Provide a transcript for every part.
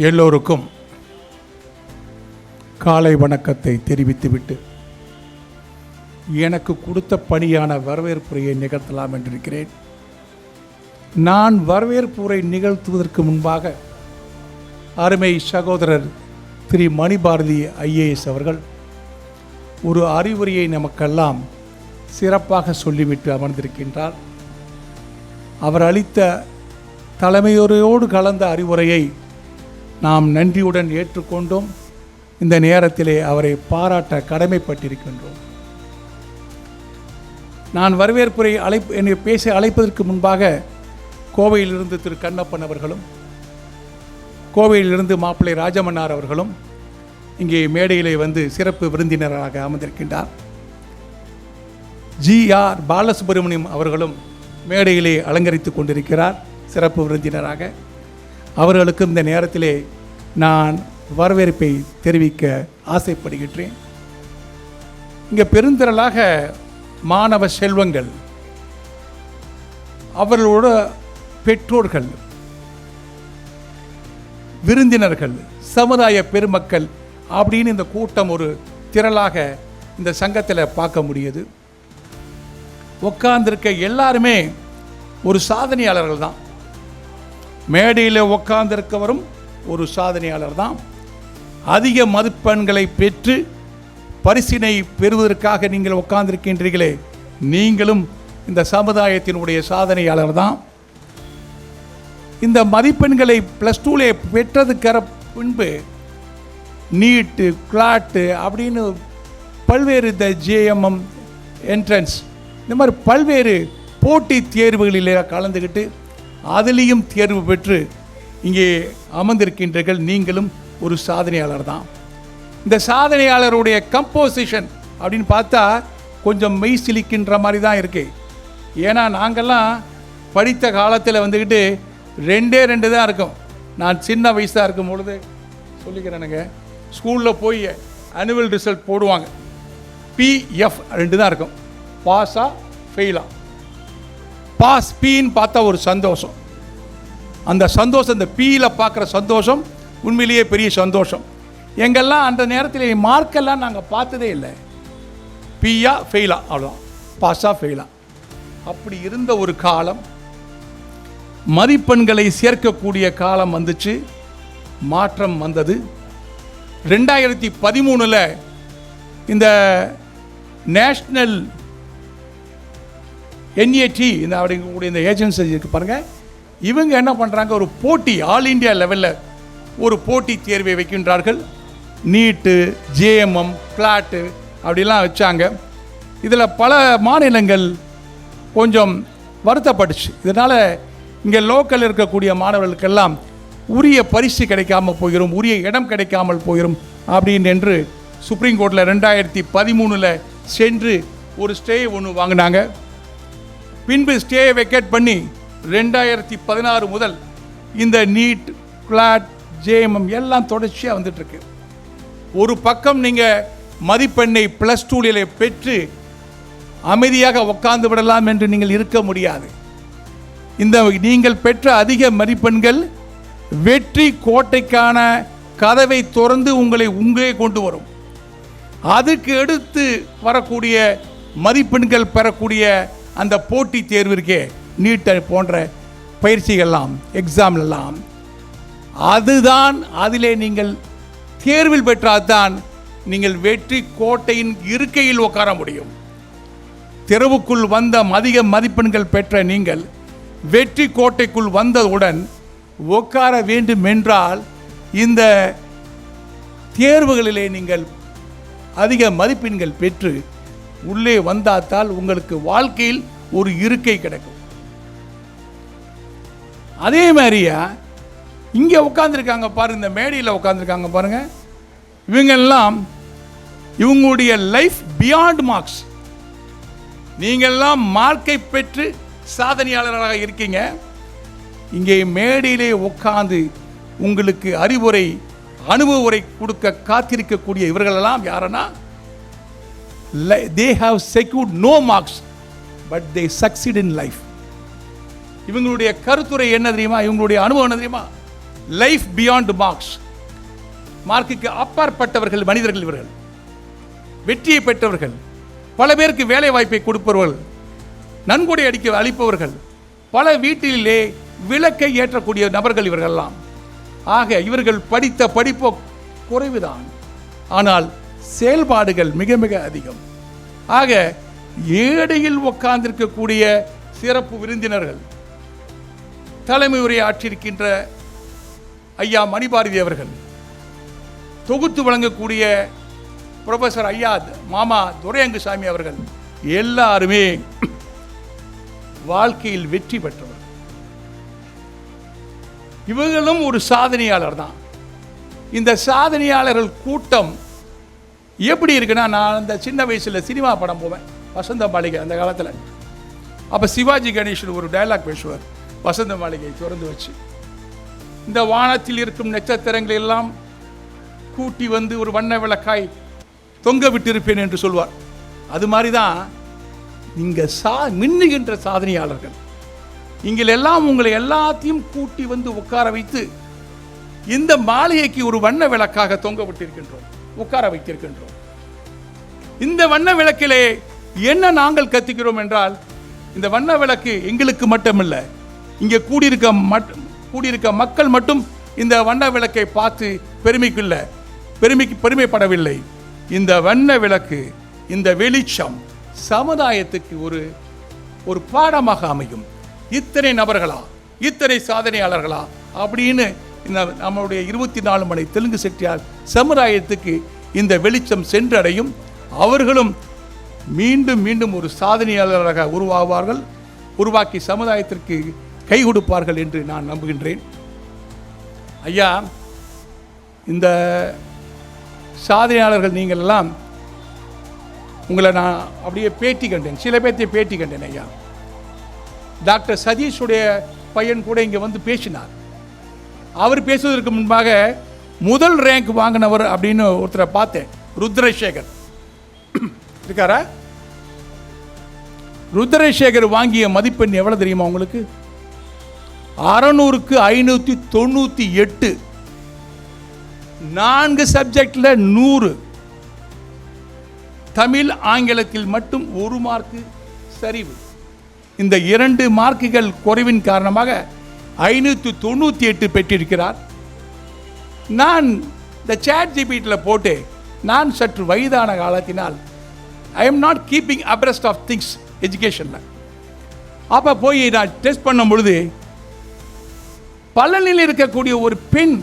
எல்லோருக்கும் காலை வணக்கத்தை தெரிவித்துவிட்டு எனக்கு கொடுத்த பணியான வரவேற்புரையை நிகழ்த்தலாம் என்றிருக்கிறேன். நான் வரவேற்புரை நிகழ்த்துவதற்கு முன்பாக அருமை சகோதரர் திரு மணிபாரதி ஐஏஎஸ் அவர்கள் ஒரு அறிவுரையை நமக்கெல்லாம் சிறப்பாக சொல்லிவிட்டு அமர்ந்திருக்கின்றார். அவர் அளித்த தலைமையுரையோடு கலந்த அறிவுரையை நாம் நன்றியுடன் ஏற்றுக்கொண்டோம். இந்த நேரத்திலே அவரை பாராட்ட கடமைப்பட்டிருக்கின்றோம். நான் வரவேற்புரை என்னை பேச அழைப்பதற்கு முன்பாக கோவையிலிருந்து திரு கண்ணப்பன் அவர்களும் கோவையிலிருந்து மாப்பிள்ளை ராஜமன்னார் அவர்களும் இங்கே மேடையிலே வந்து சிறப்பு விருந்தினராக அமர்ந்திருக்கின்றார். GR பாலசுப்ரமணியம் அவர்களும் மேடையிலே அலங்கரித்து கொண்டிருக்கிறார் சிறப்பு விருந்தினராக. அவர்களுக்கும் இந்த நேரத்திலே நான் வரவேற்பை தெரிவிக்க ஆசைப்படுகின்றேன். இங்கே பெருந்திரளாக மாணவ செல்வங்கள், அவர்களோட பெற்றோர்கள், விருந்தினர்கள், சமுதாய பெருமக்கள் அப்படின்னு இந்த கூட்டம் ஒரு திரளாக இந்த சங்கத்தில் பார்க்க முடியுது. உட்கார்ந்திருக்க எல்லாருமே ஒரு சாதனையாளர்கள் தான். மேடையில் உட்கார்ந்திருக்கவரும் ஒரு சாதனையாளர் தான். அதிக மதிப்பெண்களை பெற்று பரிசினை பெறுவதற்காக நீங்கள் உட்கார்ந்திருக்கின்றீர்களே, நீங்களும் இந்த சமுதாயத்தினுடைய சாதனையாளர் தான். இந்த மதிப்பெண்களை +2 பெற்றதுக்கு பின்பு நீட்டு, கிளாட்டு அப்படின்னு பல்வேறு இந்த JMM என்ட்ரன்ஸ் இந்த மாதிரி பல்வேறு போட்டி தேர்வுகளில் கலந்துக்கிட்டு அதிலையும் தேர்வு பெற்று இங்கே அமர்ந்திருக்கின்றீர்கள். நீங்களும் ஒரு சாதனையாளர் தான். இந்த சாதனையாளருடைய கம்போசிஷன் அப்படின்னு பார்த்தா கொஞ்சம் மெய் சிலிக்கின்ற மாதிரி தான் இருக்குது. ஏன்னா நாங்கள்லாம் படித்த காலத்தில் வந்துக்கிட்டு 2 தான் இருக்கும். நான் சின்ன வயசாக இருக்கும் பொழுது சொல்லிக்கிறேனுங்க, ஸ்கூலில் போய் ஆனுவல் ரிசல்ட் போடுவாங்க. PF 2 தான் இருக்கும். பாஸா ஃபெயிலா. பாஸ் Pன்னு பார்த்தா ஒரு சந்தோஷம். அந்த சந்தோஷம், இந்த Pயில் பார்க்குற சந்தோஷம் உண்மையிலேயே பெரிய சந்தோஷம். எங்கெல்லாம் அந்த நேரத்தில் மார்க்கெல்லாம் நாங்கள் பார்த்ததே இல்லை. Pயா ஃபெயிலா, அவ்வளோதான். பாஸா ஃபெயிலா. அப்படி இருந்த ஒரு காலம், மதிப்பெண்களை சேர்க்கக்கூடிய காலம் வந்துச்சு. மாற்றம் வந்தது. 2013 இந்த நேஷ்னல் NAT இந்த அப்படிங்கக்கூடிய இந்த ஏஜென்சி இருக்கு பாருங்கள், இவங்க என்ன பண்ணுறாங்க, ஒரு போட்டி ஆல் இண்டியா லெவலில் ஒரு போட்டி தேர்வை வைக்கின்றார்கள். நீட்டு, JMM, கிளாட்டு அப்படிலாம் வச்சாங்க. இதில் பல மாநிலங்கள் கொஞ்சம் வருத்தப்பட்டுச்சு. இதனால் இங்கே லோக்கல் இருக்கக்கூடிய மாணவர்களுக்கெல்லாம் உரிய பரிசு கிடைக்காமல் போயிடும், உரிய இடம் கிடைக்காமல் போயிடும் அப்படின்னு சுப்ரீம் கோர்ட்டில் 2013 சென்று ஒரு ஸ்டே ஒன்று வாங்கினாங்க. பின்பு ஸ்டேயை வெக்கேட் பண்ணி 2016 முதல் இந்த நீட், கிளாட், JMM எல்லாம் தொடர்ச்சியாக வந்துட்டுருக்கு. ஒரு பக்கம் நீங்கள் மதிப்பெண்ணை +2 பெற்று அமைதியாக உட்கார்ந்து விடலாம் என்று நீங்கள் இருக்க முடியாது. இந்த நீங்கள் பெற்ற அதிக மதிப்பெண்கள் வெற்றி கோட்டைக்கான கதவை திறந்து உங்களை உங்களே கொண்டு வரும். அதுக்கு எடுத்து வரக்கூடிய மதிப்பெண்கள் பெறக்கூடிய அந்த போட்டி தேர்வு இருக்கே, நீட் போன்ற பயிற்சிகள்லாம், எக்ஸாம்லாம், அதுதான் அதிலே நீங்கள் தேர்வில் பெற்றால்தான் நீங்கள் வெற்றி கோட்டையின் இருக்கையில் உட்கார முடியும். தெருவுக்குள் வந்த அதிக மதிப்பெண்கள் பெற்ற நீங்கள் வெற்றி கோட்டைக்குள் வந்தவுடன் உட்கார வேண்டும் என்றால் இந்த தேர்வுகளிலே நீங்கள் அதிக மதிப்பெண்கள் பெற்று உள்ளே வந்தாத்தால் உங்களுக்கு வாழ்க்கையில் ஒரு இருக்கை கிடைக்கும். அதே மாதிரியா இங்கே உட்காந்துருக்காங்க பாருங்க, இந்த மேடையில் உட்காந்துருக்காங்க பாருங்க, இவங்கெல்லாம் இவங்களுடைய லைஃப் பியாண்ட் மார்க்ஸ். நீங்கள்லாம் மார்க்கை பெற்று சாதனையாளர்களாக இருக்கீங்க. இங்கே மேடையிலே உட்கார்ந்து உங்களுக்கு அறிவுரை, அனுபவ உரை கொடுக்க காத்திருக்கக்கூடிய இவர்களெல்லாம் யாருன்னா, they have secured no marks but they succeed in life. இவங்களுடைய கருத்துரை என்ன தெரியுமா, இவங்களுடைய அனுபவம் என்ன தெரியுமா, லைஃப் பியாண்ட் மார்க்ஸ், மார்க்குக்கு அப்பாற்பட்டவர்கள் மனிதர்கள் இவர்கள். வெற்றியை பெற்றவர்கள், பல பேருக்கு வேலை வாய்ப்பை கொடுப்பவர்கள், நன்கொடை அளிப்பவர்கள், பல வீட்டிலே விளக்கை ஏற்றக்கூடிய நபர்கள் இவர்கள்லாம். ஆக இவர்கள் படித்த படிப்போ குறைவுதான், ஆனால் செயல்பாடுகள் மிக மிக அதிகம். ஆக ஏடையில் உட்கார்ந்திருக்கக்கூடிய சிறப்பு விருந்தினர்கள், தலைமை உரை ஆற்றியிருக்கின்ற ஐயா மணிபாரதி அவர்கள், தொகுத்து வழங்கக்கூடிய புரொஃபசர் ஐயா மாமா துரையங்குசாமி அவர்கள், எல்லாருமே வாழ்க்கையில் வெற்றி பெற்றவர். இவர்களும் ஒரு சாதனையாளர் தான். இந்த சாதனையாளர்கள் கூட்டம் எப்படி இருக்குன்னா, நான் அந்த சின்ன வயசில் சினிமா படம் போவேன், வசந்த மாளிகை அந்த காலத்தில். அப்போ சிவாஜி கணேசன் ஒரு டயலாக் பேசுவார், வசந்த மாளிகை திறந்து வச்சு, இந்த வானத்தில் இருக்கும் நட்சத்திரங்கள் எல்லாம் கூட்டி வந்து ஒரு வண்ண விளக்காய் தொங்க விட்டிருப்பேன் என்று சொல்வார். அது மாதிரி தான் இங்கே மின்னுகின்ற சாதனையாளர்கள். இங்கெல்லாம் உங்களை எல்லாத்தையும் கூட்டி வந்து உட்கார வைத்து இந்த மாளிகைக்கு ஒரு வண்ண விளக்காக தொங்க விட்டிருக்கின்றோம், உட்கார வைத்திருக்கின்றோம். இந்த வண்ண விளக்கிலே என்ன நாங்கள் கத்துக்கிறோம் என்றால், இந்த வண்ண விளக்கு எங்களுக்கு மட்டுமல்ல, இங்கே கூடியிருக்க மக்கள் மட்டும் இந்த வண்ண விளக்கை பார்த்து பெருமைப்படவில்லை. இந்த வண்ண விளக்கு, இந்த வெளிச்சம் சமுதாயத்துக்கு ஒரு பாடமாக அமையும். இத்தனை நபர்களா, இத்தனை சாதனையாளர்களா அப்படின்னு இந்த நம்மளுடைய 24 மணி தெலுங்கு செட்டியார் சமுதாயத்துக்கு இந்த வெளிச்சம் சென்றடையும். அவர்களும் மீண்டும் மீண்டும் ஒரு சாதனையாளராக உருவாகுவார்கள், உருவாக்கி சமுதாயத்திற்கு கை கொடுப்பார்கள் என்று நான் நம்புகின்றேன். ஐயா, இந்த சாதனையாளர்கள் நீங்கள் எல்லாம், உங்களை நான் அப்படியே பேட்டி கண்டேன், சில பேர்த்தை பேட்டி கண்டேன். ஐயா, டாக்டர் சதீஷுடைய பையன் கூட இங்கே வந்து பேசினார். அவர் பேசுவதற்கு முன்பாக முதல் ரேங்க் வாங்கினவர் அப்படின்னு ஒருத்தரை பார்த்தேன், ருத்ரசேகர் இருக்காரா? ருத்ரசேகர் வாங்கிய மதிப்பெண் எவ்வளவு தெரியுமா உங்களுக்கு? 600க்கு 598. 4 சப்ஜெக்ட்ல 100. தமிழ் ஆங்கிலத்தில் மட்டும் 1 மார்க்கு சரிவு. இந்த 2 மார்க்குகள் குறைவின் காரணமாக 598 பெற்றிருக்கிறார். நான் இந்த ChatGPT போட்டு, நான் சற்று வயதான காலத்தினால் I am not keeping abreast of things எஜுகேஷனில். அப்போ போய் நான் டெஸ்ட் பண்ணும் பொழுது, பழனியில் இருக்கக்கூடிய ஒரு பெண்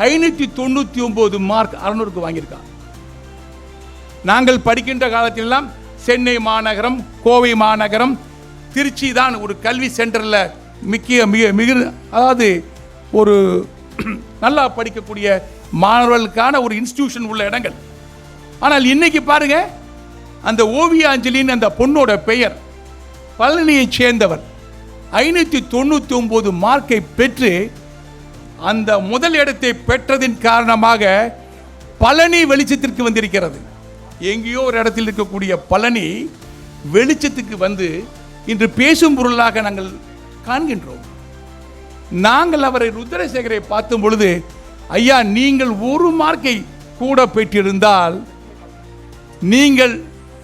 599 மார்க் 600க்கு வாங்கியிருக்காங்க. நாங்கள் படிக்கின்ற காலத்திலெல்லாம் சென்னை மாநகரம், கோவை மாநகரம், திருச்சி தான் ஒரு கல்வி சென்டரில் அதாவது ஒரு நல்லா படிக்கக்கூடிய மாணவர்களுக்கான ஒரு இன்ஸ்டிடியூஷன் உள்ள இடங்கள். ஆனால் இன்னைக்கு பாருங்க, அந்த ஓவியாஞ்சலின் அந்த பொண்ணோட பெயர் பழனியைச் சேர்ந்தவர் 599 மார்க்கை பெற்று அந்த முதல் இடத்தை பெற்றதின் காரணமாக பழனி வெளிச்சத்திற்கு வந்திருக்கிறது. எங்கேயோ ஒரு இடத்தில் இருக்கக்கூடிய பழனி வெளிச்சத்துக்கு வந்து இன்று பேசும் பொருளாக நாங்கள் காண்கின்றோம். நாங்கள் அவரை ருத்ரசேகரை பார்த்தும் பொழுது, ஐயா, நீங்கள் 1 மார்க்கை கூட பெற்றிருந்தால் நீங்கள்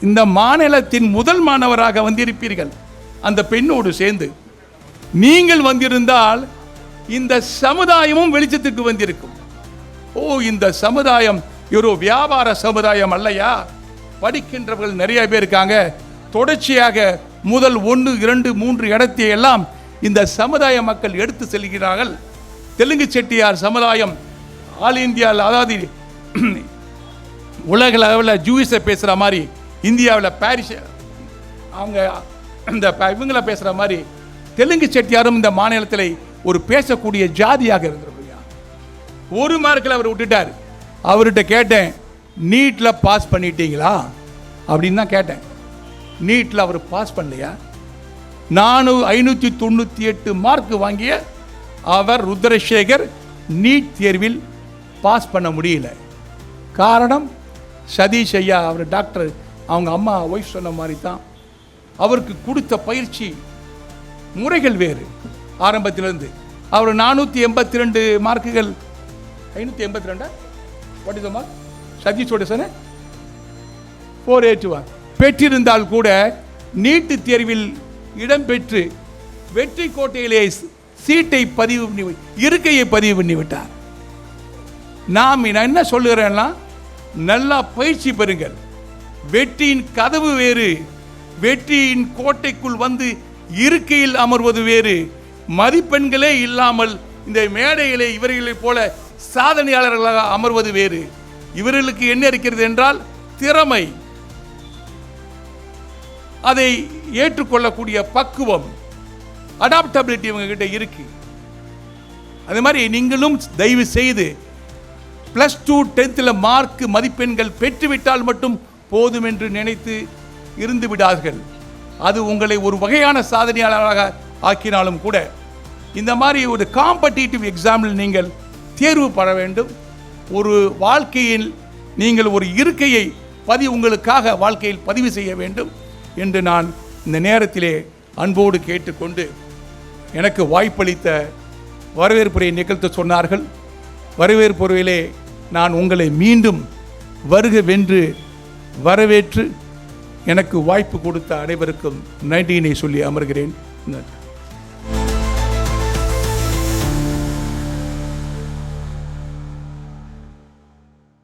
இந்த மாநிலத்தின் முதல் மாணவராக வந்திருப்பீர்கள். அந்த பெண்ணோடு சேர்ந்து நீங்கள் வந்திருந்தால் இந்த சமுதாயமும் வெளிச்சத்துக்கு வந்திருக்கும். ஓ, இந்த சமுதாயம் ஒரு வியாபார சமுதாயம் அல்லையா? படிக்கின்றவர்கள் நிறைய பேர் இருக்காங்க. தொடர்ச்சியாக முதல் 1, 2, 3 இடத்தை எல்லாம் இந்த சமுதாய மக்கள் எடுத்து செல்கிறார்கள். தெலுங்கு செட்டியார் சமுதாயம் ஆல் இந்தியாவில், அதாவது உலக அளவில் ஜூஸை பேசுகிற மாதிரி, இந்தியாவில் பாரிஸ் அவங்க இந்த இவங்களை பேசுகிற மாதிரி தெலுங்கு செட்டியாரும் இந்த மாநிலத்தில் ஒரு பேசக்கூடிய ஜாதியாக இருந்திருப்பீங்க. 1 மார்க்கில் அவர் விட்டுட்டார். அவர்கிட்ட கேட்டேன், நீட்டில் பாஸ் பண்ணிட்டீங்களா அப்படின்னு தான் கேட்டேன். நீட்டில் அவர் பாஸ் பண்ணலையா? 598 மார்க் வாங்கிய அவர் ருத்ரசேகர் நீட் தேர்வில் பாஸ் பண்ண முடியல. காரணம், சதீஷ் ஐயா, அவர் டாக்டர், அவங்க அம்மா ஒய்ஃப் சொன்ன மாதிரி தான், அவருக்கு கொடுத்த பயிற்சி முறைகள் வேறு. ஆரம்பத்திலிருந்து அவர் 482 மார்க்குகள் 582 வாட் இஸ் த மார்க் சதீஷோட சன 481 பெற்றிருந்தால் கூட நீட்டு தேர்வில் இடம்பெற்று வெற்றி கோட்டையிலே சீட்டை இருக்கையை பதிவு பண்ணி விட்டார். நான் என்ன சொல்லுகிறேன்னா, நல்லா பயிற்சி பெறுங்கள். வெற்றியின் கதவு வேறு, வெற்றியின் கோட்டைக்குள் வந்து இருக்கையில் அமர்வது வேறு. மதிப்பெண்களே இல்லாமல் இந்த மேடையிலே இவர்களைப் போல சாதனையாளர்களாக அமர்வது வேறு. இவர்களுக்கு என்ன இருக்கிறது என்றால் திறமை, அதை ஏற்றுக்கொள்ளக்கூடிய பக்குவம், அடாப்டபிலிட்டி இவங்க கிட்ட இருக்கு. அதே மாதிரி நீங்களும் தயவு செய்து +2 10th மார்க் மதிப்பெண்கள் பெற்றுவிட்டால் மட்டும் போதும் என்று நினைத்து இருந்து விடார்கள். அது உங்களை ஒரு வகையான சாதனையாளராக ஆக்கினாலும் கூட இந்த மாதிரி ஒரு காம்படிட்டிவ் எக்ஸாமில் நீங்கள் தேர்வு பெற வேண்டும். ஒரு வாழ்க்கையில் நீங்கள் ஒரு இருக்கையை உங்களுக்காக வாழ்க்கையில் பதிவு செய்ய வேண்டும் என்று நான் இந்த நேரத்திலே அன்போடு கேட்டுக்கொண்டு, எனக்கு வாய்ப்பளித்த வரவேற்புரை நிகழ்த்த சொன்னார்கள். வரவேற்புரையிலே நான் உங்களை மீண்டும் வருக வென்று வரவேற்று எனக்கு வாய்ப்பு கொடுத்த அனைவருக்கும் நன்றியினை சொல்லி அமர்கிறேன்.